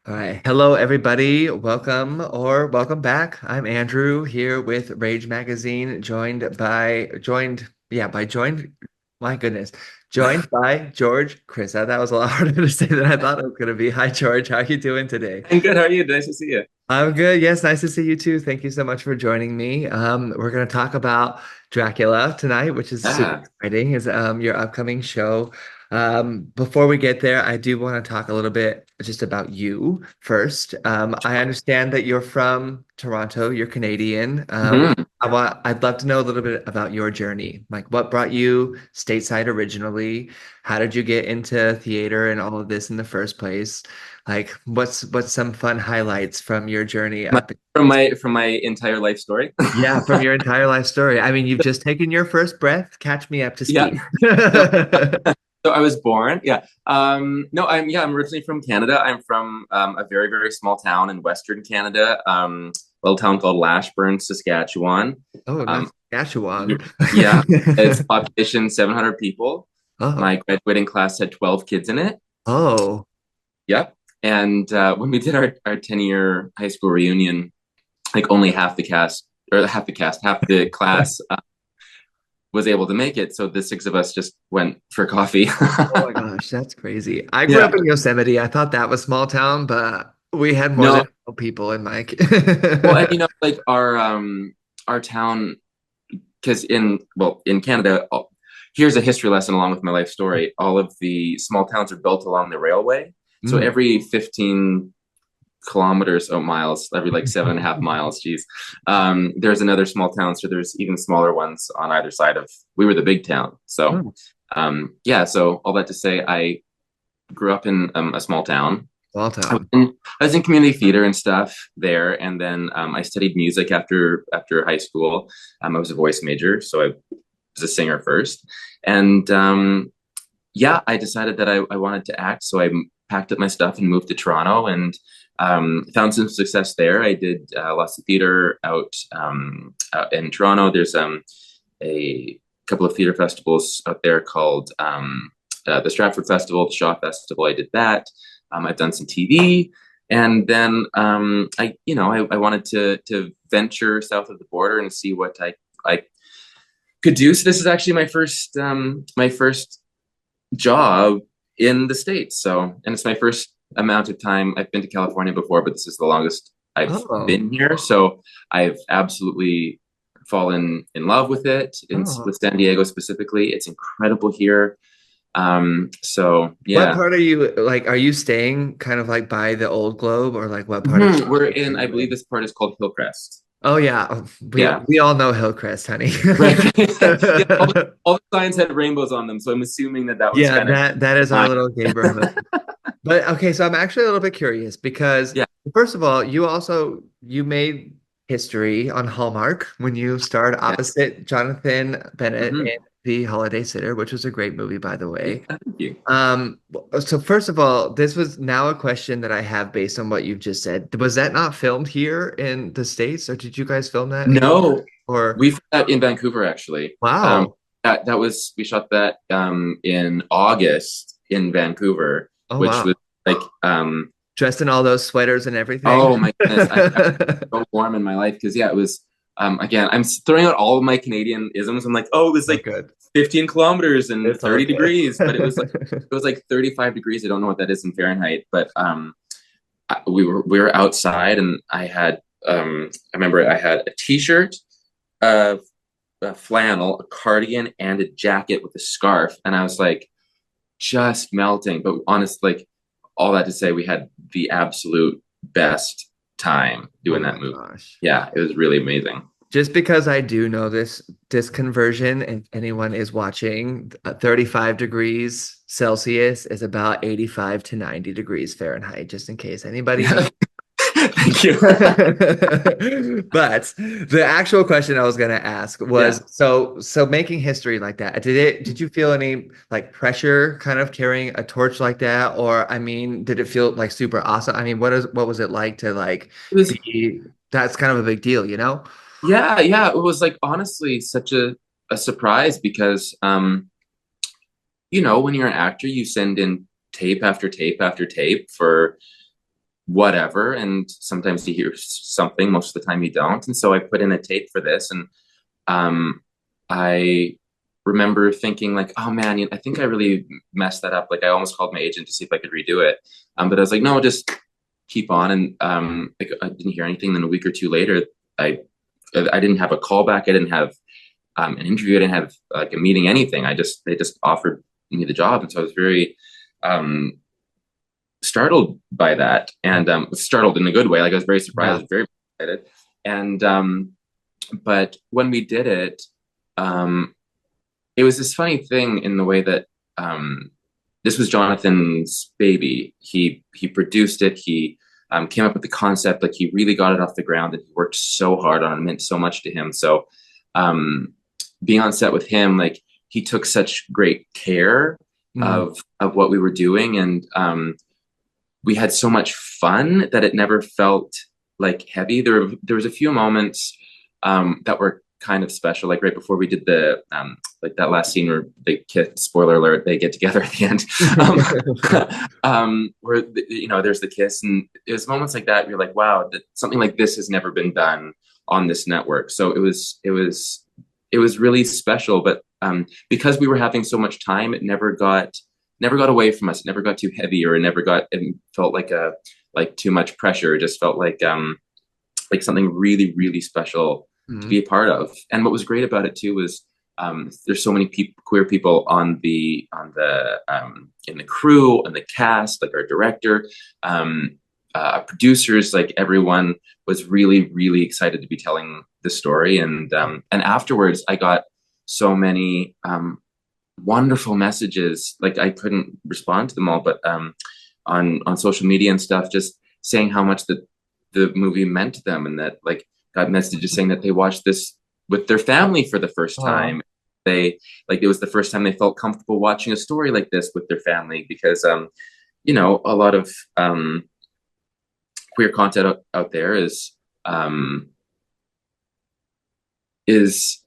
All right. Hello, everybody. Welcome back. I'm Andrew here with Rage Magazine, my goodness, joined by George Krissa. That was a lot harder to say than I thought it was going to be. Hi, George. How are you doing today? I'm good. How are you? Nice to see you. I'm good. Yes, nice to see you too. Thank you so much for joining me. We're going to talk about Dracula tonight, which is super Yeah. exciting, is your upcoming show. Before we get there, I do want to talk a little bit just about you first. I understand that you're from Toronto, you're Canadian. Mhm. I'd love to know a little bit about your journey. Like what brought you stateside originally? How did you get into theater and all of this in the first place? Like, what's some fun highlights from your journey My- up? from my entire life story. Yeah, from your entire life story. I mean, you've just taken your first breath. Catch me up to Yeah. speed. So, so I was born. Yeah. No, I'm originally from Canada. I'm from a very, very small town in Western Canada, a little town called Lashburn, Saskatchewan. Oh, Um, nice. Saskatchewan. yeah, it's population 700 people. Oh, My graduating class had 12 kids in it. oh, Yep. And when we did our 10-year high school reunion, like only half the class was able to make it. So the six of us just went for coffee. oh my gosh, that's crazy. I grew Yeah. up in Yosemite. I thought that was small town, but we had more than No. 12 people in my. Well, and like our town, because in Canada, here's a history lesson along with my life story. All of the small towns are built along the railway. So Mm. every 15 kilometers or miles, every like 7.5 miles, geez, there's another small town. So there's even smaller ones on either side of, we were the big town. So Mm. yeah, so all that to say, I grew up in a small town. Small I was town. in, I was in community theater and stuff there, and then I studied music after high school. I was a voice major, so I was a singer first, and yeah, I decided that I wanted to act, so I packed up my stuff and moved to Toronto, and found some success there. I did lots of theater out in Toronto. There's a couple of theater festivals out there called the Stratford Festival, the Shaw Festival. I did that. I've done some TV, and then I wanted to venture south of the border and see what I could do. So this is actually my first job in the States. So, and it's my first amount of time. I've been to California before, but this is the longest I've Oh, been here. So I've absolutely fallen in love with it, oh. with San Diego specifically. It's incredible here. So What yeah. part are you like? Are you staying kind of like by the old Globe or like what part of We're Toronto are in, I you believe in? this part is called Hillcrest. Oh yeah, oh, we Yeah. we all know Hillcrest, honey. Right. Yeah, all the signs had rainbows on them. So I'm assuming that was Yeah, kind of that is our mine. little neighborhood. But okay, so I'm actually a little bit curious because Yeah. first of all, you made history on Hallmark when you starred Yeah. opposite Jonathan Bennett Hmm. in The Holiday Sitter, which was a great movie, by the Yeah. way. Thank you. Um, so first of all, this was now a question that I have based on what you've just said. Was that not filmed here in the States, or did you guys film that anywhere? No, Or we shot that in Vancouver actually. wow. That was we shot that in August in Vancouver, Oh which was wow. like Dressed in all those sweaters and everything. oh my goodness, I've never been so warm in my life because yeah, it was again I'm throwing out all of my Canadian isms. I'm like, oh, it was Oh like good. 15 kilometers and It's all 30 good. degrees, but it was like 35 degrees. I don't know what that is in Fahrenheit, but we were outside and I remember I had a t-shirt, uh, a flannel, a cardigan, and a jacket with a scarf, and I was like just melting. But honestly, like all that to say, we had the absolute best time Oh doing my that movie. gosh. Yeah, it was really amazing. Just because I do know this conversion and anyone is watching, 35 degrees Celsius is about 85 to 90 degrees Fahrenheit, just in case anybody Yeah, needs. thank you. But the actual question I was going to ask Yeah. was so making history like that, did you feel any like pressure kind of carrying a torch like that? Or I mean, did it feel like super awesome? I mean, what was it like to like It was be that's kind of a big deal, you know? yeah, it was like honestly such a surprise because when you're an actor, you send in tape after tape after tape for whatever. And sometimes you hear something, most of the time you don't. And so I put in a tape for this, and um, I remember thinking like, oh man, I think I really messed that up. Like I almost called my agent to see if I could redo it. But I was like, no, just keep on. And like, I didn't hear anything. Then a week or two later, I I didn't have a callback. I didn't have an interview. I didn't have like a meeting, anything. They just offered me the job. And so I was very um, startled by that, and startled in a good way. Like I was very surprised, I Yeah. was very excited. And but when we did it, um, it was this funny thing in the way that this was Jonathan's baby. He produced it. He came up with the concept. Like he really got it off the ground, and he worked so hard on it. It meant so much to him. So um, being on set with him, like he took such great care Mm. of what we were doing, and we had so much fun that it never felt like heavy. There was a few moments that were kind of special, like right before we did the like that last scene where they kiss. Spoiler alert: they get together at the end. Where there's the kiss, and it was moments like that. You're like, wow, something like this has never been done on this network. So it was really special. But because we were having so much time, it never got away from us. It never got too heavy, or it felt like too much pressure. It just felt like something really, really special to be Mm. a part of. And what was great about it too was there's so many queer people in the crew and the cast, like our director, producers, like everyone was really, really excited to be telling the story. And afterwards, I got so many wonderful messages. Like I couldn't respond to them all, but on social media and stuff, just saying how much the movie meant to them, and that like got messages saying that they watched this with their family for the first Oh, time. They like it was the first time they felt comfortable watching a story like this with their family, because a lot of queer content out there um is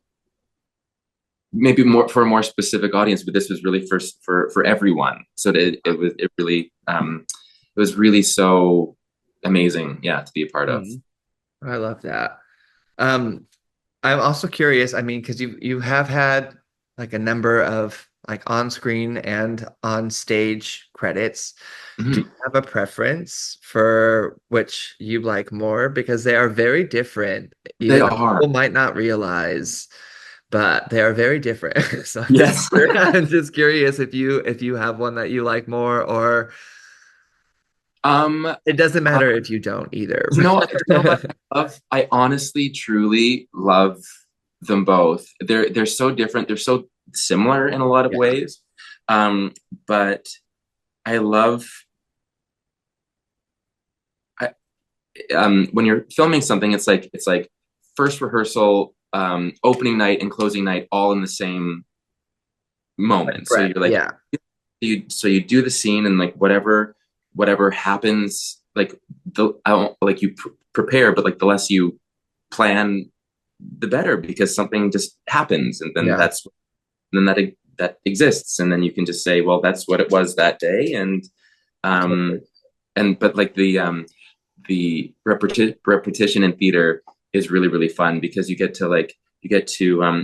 maybe more for a more specific audience, but this was really for everyone. So it was really so amazing, yeah, to be a part of. mm. I love that. Um, I'm also curious, I mean, because you have had like a number of like on-screen and on-stage credits. Do you Mhm. have a preference for which you like more? Because they are very different, They even though are. people might not realize, but they are very different. So Yes. I'm just curious if you have one that you like more, or um it doesn't uh, matter if you don't either. you know what I honestly truly love them both. They're so different, they're so similar in a lot of Yeah. ways. But I love I, when you're filming something, it's like first rehearsal, opening night, and closing night all in the same Like moment. So Brett, you're like yeah. you do the scene, and like whatever happens, like I don't like you prepare, but like the less you plan, the better, because something just happens, and then Yeah. that exists, and then you can just say, well, that's what it was that day. Um Totally. but like the repetition in theater is really, really fun, because you get to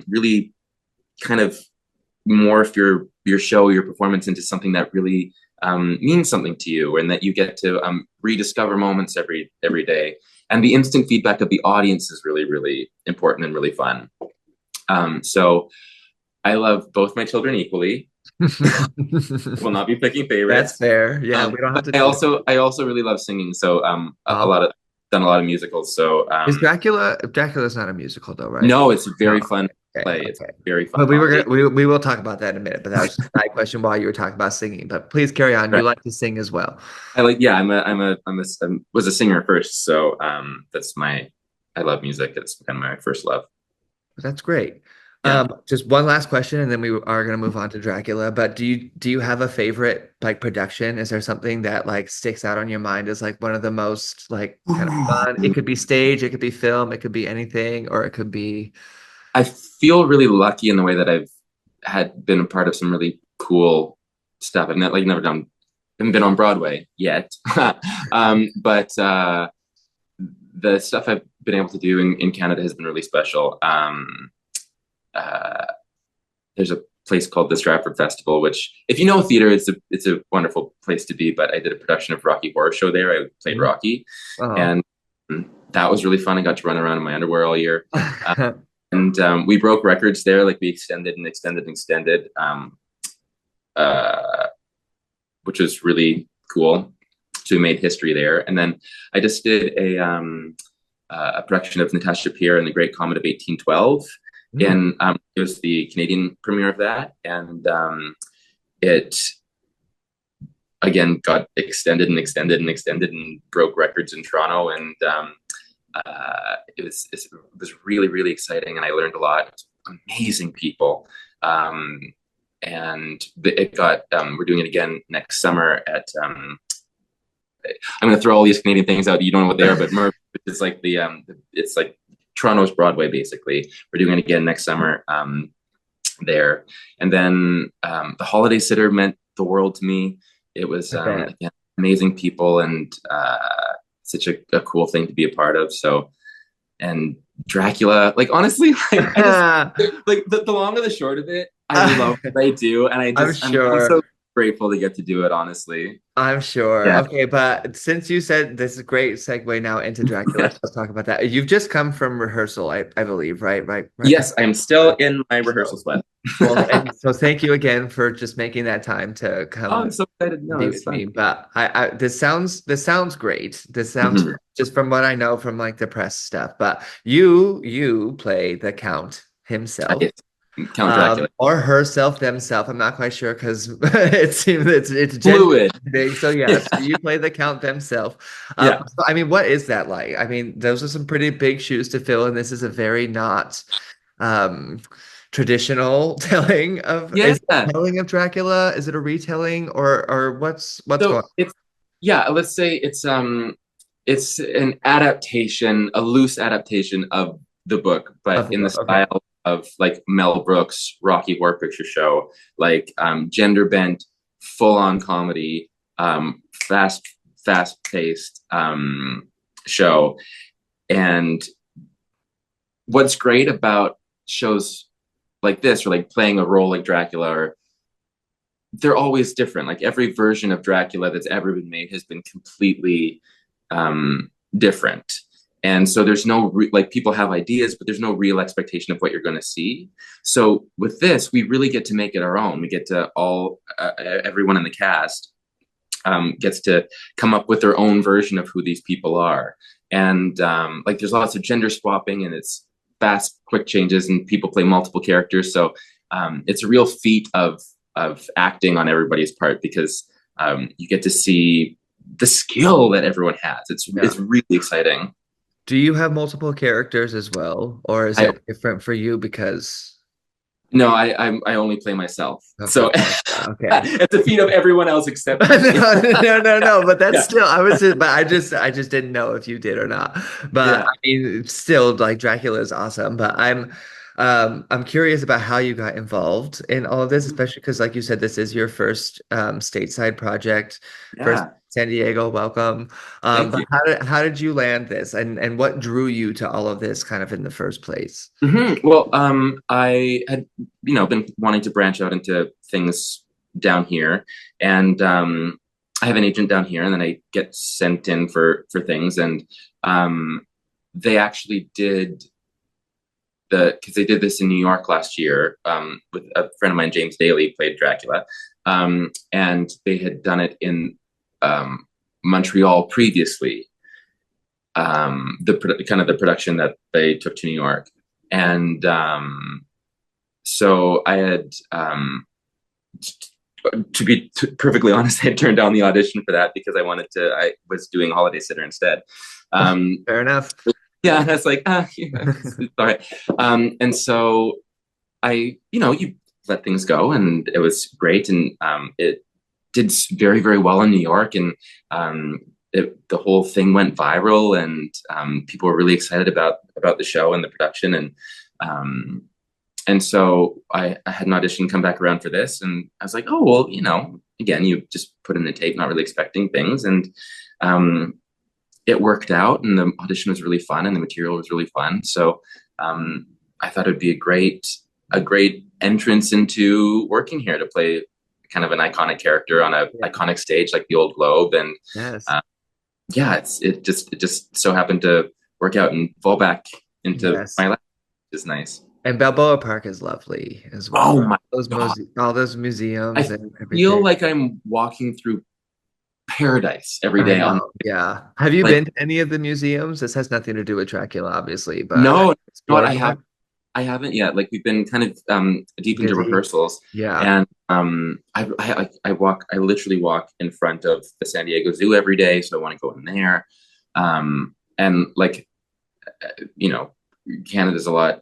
really kind of morph your show, your performance, into something that really means something to you, and that you get to rediscover moments every day. And the instant feedback of the audience is really, really important and really fun. So I love both my children equally. Will not be picking That's favorites. fair. Yeah, we don't have But to choose. I also really love singing. So a Oh, lot of done a lot of musicals. So is Dracula? Dracula's not a musical though, right? no, it's a No. very fun Okay, play. It's a okay. very fun But comedy. we will talk about that in a minute. But that was just my question while you were talking about singing. But please carry on. You Right. like to sing as well. I like, yeah, I was a singer first. So I love music. It's kind of my first love. That's great. Yeah. Just one last question, and then we are going to move on to Dracula. But do you have a favorite like production? Is there something that like sticks out on your mind as like one of the most like kind of fun? It could be stage, it could be film, it could be anything, or it could be I feel really lucky in the way that I've had been a part of some really cool stuff. I've never done haven't been on Broadway yet. But the stuff I've been able to do in Canada has been really special. Uh, there's a place called the Stratford Festival, which, if you know theater, it's a wonderful place to be. But I did a production of Rocky Horror Show there. I played Mhm. Rocky, Oh. and that was really fun. I got to run around in my underwear all year, and we broke records there. Like we extended and extended and extended, uh, which was really cool. So we made history there, and then I just did a production of Natasha Pierre and the Great Comet of 1812. Mm. And it was the Canadian premiere of that. And it, again, got extended and extended and extended and broke records in Toronto. And it was really, really exciting. And I learned a lot. Amazing people. And it got, we're doing it again next summer at, I'm going to throw all these Canadian things out. You don't know what they are, but Merv, it's like it's like Toronto's Broadway, basically. We're doing it again next summer there. And then the Holiday Sitter meant the world to me. It was, I bet. again, amazing people and such a cool thing to be a part of. So, and Dracula, like, honestly, like, I just, like, the long and the short of it, I love what I do. And I'm I'm sure. so grateful to get to do it, honestly. I'm sure. Yeah. Okay, but since you said this is a great segue now into Dracula, let's talk about that. You've just come from rehearsal, I believe, right? Right. Yes, I'm still in my rehearsal So, sweat. well, and so thank you again for just making that time to Oh, come I'm so excited. No, be it's with me. fun. But this sounds great. This sounds Hmm. just from what I know from like the press stuff. But you play the Count himself. Yes. Count Dracula. Or herself themselves. I'm not quite sure because it seems it's gender Fluid. big. So Yeah. yes, you play the Count themselves. Yeah. So, I mean, what is that like? I mean, those are some pretty big shoes to fill, and this is a very not um traditional telling of Yeah. is it a telling of Dracula? Is it a retelling or what's So going it's, yeah, let's say it's an adaptation, a loose adaptation of the book, on but of the in the book? Okay. style of like Mel Brooks' Rocky Horror Picture Show, like gender bent, full on comedy, fast paced show. And what's great about shows like this, or like playing a role like Dracula, or they're always different. Like every version of Dracula that's ever been made has been completely different. And so there's no like people have ideas, but there's no real expectation of what you're going to see. So with this, we really get to make it our own. We get to everyone in the cast gets to come up with their own version of who these people are. And like there's lots of gender swapping, and it's fast, quick changes, and people play multiple characters. So it's a real feat of acting on everybody's part, because you get to see the skill that everyone has. Yeah. It's really exciting. Do you have multiple characters as well, or is I it different for you because No, I only play myself. So of course, yeah, okay. it's a feat of everyone else except me. No, but that's Yeah, still but I just didn't know if you did or not. But I yeah. mean still like Dracula is awesome, but I'm curious about how you got involved in all of this, especially because like you said, this is your first stateside project, first Yeah. San Diego, welcome. Thank But you. how did you land this and what drew you to all of this kind of in the first place? Well, I had, been wanting to branch out into things down here, and I have an agent down here, and then I get sent in for things, and um, they actually did because they did this in New York last year with a friend of mine, James Daly, played Dracula, and they had done it in Montreal previously, the kind of the production that they took to New York, and so I had, to be perfectly honest, I had turned down the audition for that because I was doing Holiday Sitter instead. Um, Fair enough. yeah, and I was like, yeah, it's all right. And so you let things go, and it was great, and it did very, very well in New York, and the whole thing went viral, and people were really excited about the show and the production, um, and so I had an audition come back around for this, and I was like, oh well, again, you just put in the tape, not really expecting things, and um, it worked out, and the audition was really fun, and the material was really fun. So um, I thought it'd be a great entrance into working here to play kind of an iconic character on a Yeah. iconic stage like the Old Globe, and Yes. uh, yeah, it just so happened to work out and fall back into Yes. my life, which is nice. And Balboa Park is lovely as Oh well. my Those God. all those museums I and feel everything. like I'm walking through paradise every I day on know. Yeah. Have you like been to any of the museums? This has nothing to do with Dracula, obviously, but have no, you you know what explored more? I haven't yet. Like we've been kind of deep into Busy? rehearsals, Yeah. and I literally walk in front of the San Diego Zoo every day, so I want to go in there. And like you know, Canada's a lot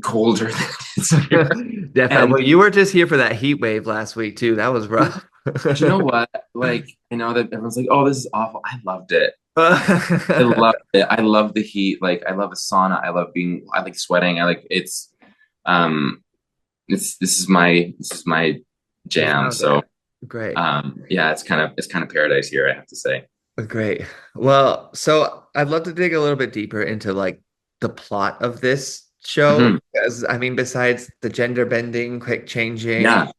colder than it is here. Definitely. And Well, you were just here for that heat wave last week too. That was rough. do you know what? Like I know that everyone's like, "Oh, this is awful." I loved it. I love it. I love the heat. Like I love the sauna. I like sweating. I like um this is my You jam. found So it. Great. yeah, it's kind of paradise here, I have to say. Great. Well, so I'd love to dig a little bit deeper into like the plot of this show Hmm. because I mean, besides the gender bending, quick changing, Yeah.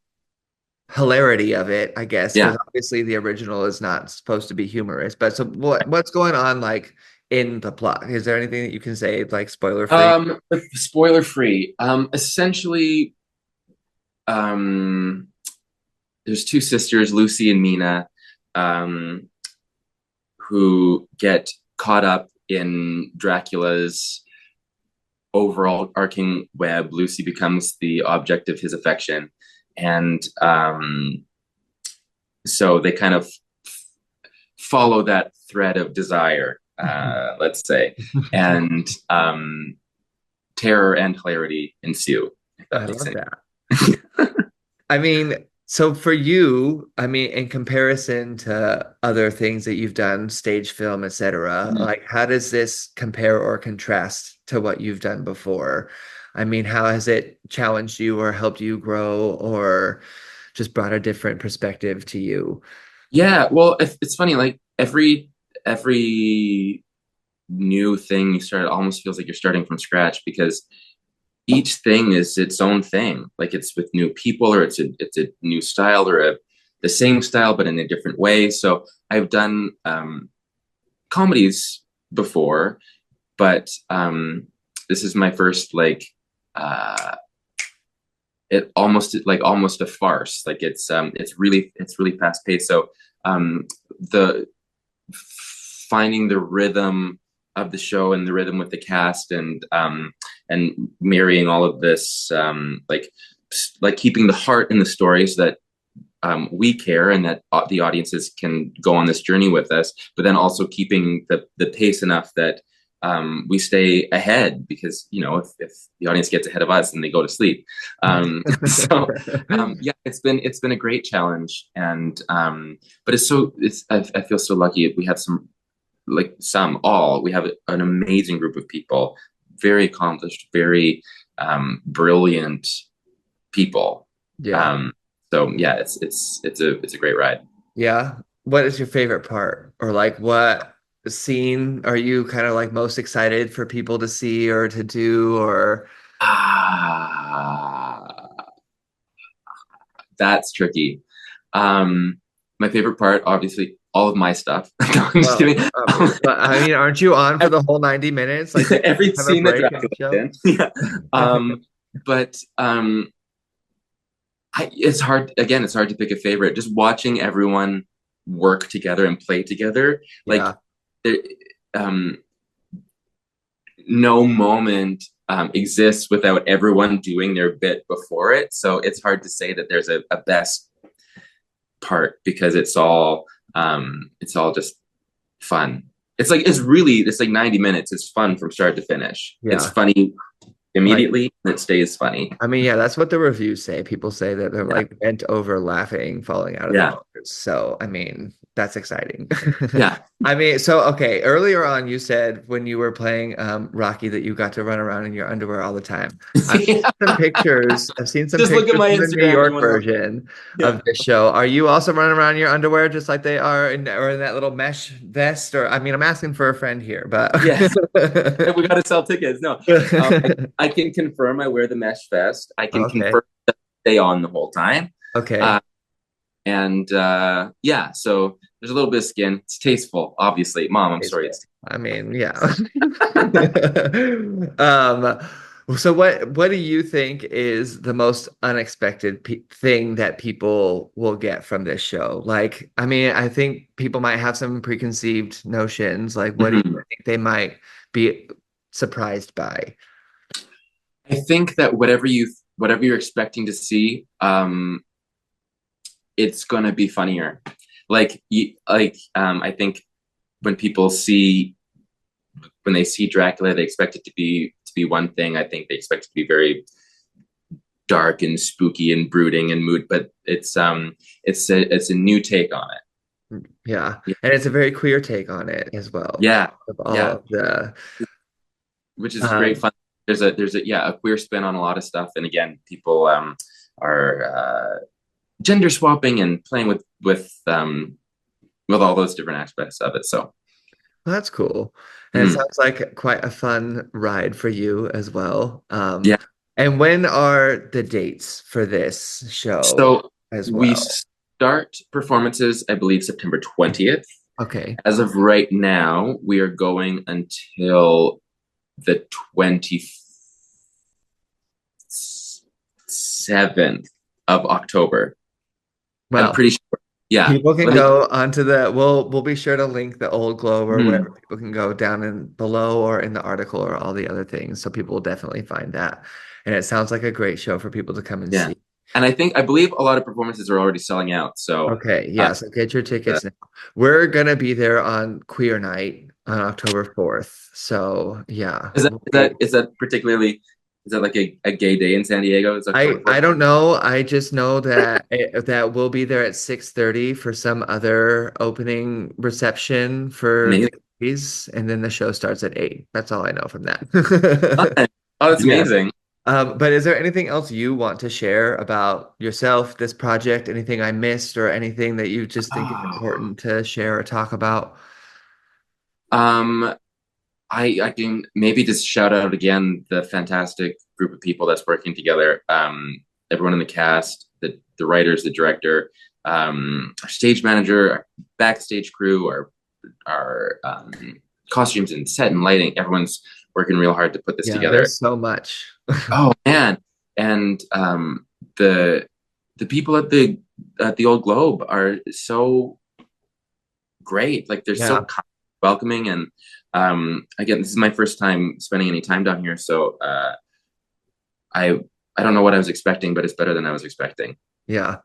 hilarity of it, I guess, because Yeah. obviously the original is not supposed to be humorous. But so what's going on like in the plot? Is there anything that you can say like spoiler free? Spoiler free. Essentially, um there's two sisters, Lucy and Mina, um, who get caught up in Dracula's overall arcing web. Lucy becomes the object of his affection. And so they kind of follow that thread of desire, let's say. And terror and hilarity ensue, if I that makes love sense. that. I mean, so for you, I mean, in comparison to other things that you've done, stage film, etc., like how does this compare or contrast to what you've done before? I mean, how has it challenged you or helped you grow or just brought a different perspective to you? Yeah, well, it's funny. Like every new thing you start, it almost feels like you're starting from scratch because each thing is its own thing. Like it's with new people, or it's a new style, or the same style but in a different way. So I've done comedies before, but this is my first uh, almost a farce. Like it's really fast paced. So the finding the rhythm of the show and the rhythm with the cast and marrying all of this like keeping the heart in the story so that we care and that the audiences can go on this journey with us, but then also keeping the pace enough that we stay ahead because you know if the audience gets ahead of us then they go to sleep. So yeah, it's been a great challenge, and but I feel so lucky. We have some like some all we have an amazing group of people, very accomplished, very brilliant people. Yeah. Um, so yeah, it's a great ride. Yeah. What is your favorite part? Or like what scene are you kind of like most excited for people to see or to do or Ah, that's tricky. My favorite part, obviously, all of my stuff. No, I'm just well, kidding. but I mean, aren't you on for the whole 90 minutes? Like, do you Every have a scene that break in the Dracula's show? in. Yeah. But it's hard. Again, it's hard to pick a favorite. Just watching everyone work together and play together, like Yeah. there, um, no moment exists without everyone doing their bit before it. So it's hard to say that there's a best part because it's all just fun. It's like 90 minutes. It's fun from start to finish. It's Yeah. funny Like, immediately and it stays funny. I mean, yeah, that's what the reviews say. People say that they're Yeah. like bent over laughing, falling out of the Yeah. boat. So, I mean, that's exciting. Yeah. I mean, so okay, earlier on you said when you were playing Rocky that you got to run around in your underwear all the time. I've seen Yeah. some pictures. I've seen some Just look at pictures my from the New Instagram and you York want to know. version Yeah. of this show. Are you also running around in your underwear just like they are in or in that little mesh vest? Or I mean, I'm asking for a friend here, but Yes. We got to sell tickets. No, I can confirm I wear the mesh vest. I can Okay. confirm that I stay on the whole time. Okay. Uh, and yeah, so there's a little bit of skin. It's tasteful, obviously. Mom, I'm sorry. Tasteful. It's I mean, yeah. Um, so what do you think is the most unexpected pe thing that people will get from this show? Like, I mean, I think people might have some preconceived notions. Like, what do you Mhm. think they might be surprised by? I think that whatever you're expecting to see, it's gonna be funnier. I think when people see when they see Dracula, they expect it to be one thing. I think they expect it to be very dark and spooky and brooding and mood, but it's a new take on Yeah. it. And it's a very queer take on it as well. Yeah, Of all yeah, of the which is great um fun. There's a yeah a queer spin on a lot of stuff, and again, people are gender swapping and playing with all those different aspects of it. So Well, that's cool. And it mm. sounds like quite a fun ride for you as well. Yeah. And when are the dates for this show So as we well? start performances, I believe, September 20th. Okay. As of right now, we are going until the 27th of October. I'm Well, pretty sure. Yeah. people can Let me, go onto the we'll be sure to link the old globe or wherever mm, people can go down in below or in the article or all the other things. So people will definitely find that. And it sounds like a great show for people to come and yeah. see. And I believe a lot of performances are already selling out. So, Okay, uh, yeah, so get your uh, tickets now. We're gonna be there on Queer Night on October 4th. So yeah, we'll be is that particularly, is that like a gay day in San Diego? Is October I 4th? don't know. I just know that that we'll be there at 6:30 for some other opening reception for the Amazing. gays, and then the show starts at 8. That's all I know from that. Fun. Oh, that's Yeah. amazing. But is there anything else you want to share about yourself, this project, anything I missed, or anything that you just think is Oh. important to share or talk about? Um, I can maybe just shout out again the fantastic group of people that's working together. Everyone in the cast, the writers, the director, our stage manager, our backstage crew, our costumes and set and lighting. Everyone's working real hard to put this Yeah, together. there's so much. Oh man, and the the people at the Old Globe are so great. Like they're so Yeah. kind, welcoming, and again, this is my first time spending any time down here, so I I don't know what I was expecting, but it's better than I was expecting. Yeah.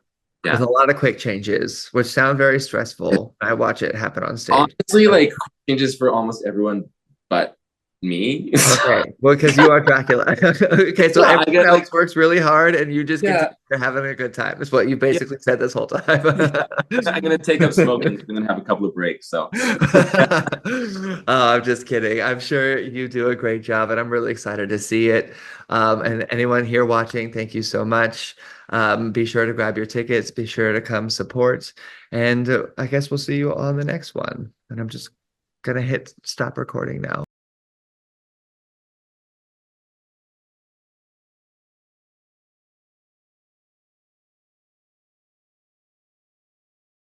With Yeah, a lot of quick changes, which sound very stressful. I watch it happen on stage. honestly, like changes for almost everyone but me. Okay. Well, because you are Dracula. Okay, so Yeah, I everyone get like else works really hard and you just yeah, continue having a good time, is what you yeah, basically said this whole time. yeah. I'm gonna take up smoking and then have a couple of breaks. So Oh, I'm just kidding. I'm sure you do a great job, and I'm really excited to see it. And anyone here watching, thank you so much. Be sure to grab your tickets. Be sure to come support. And I guess we'll see you on the next one. And I'm just gonna hit stop recording now.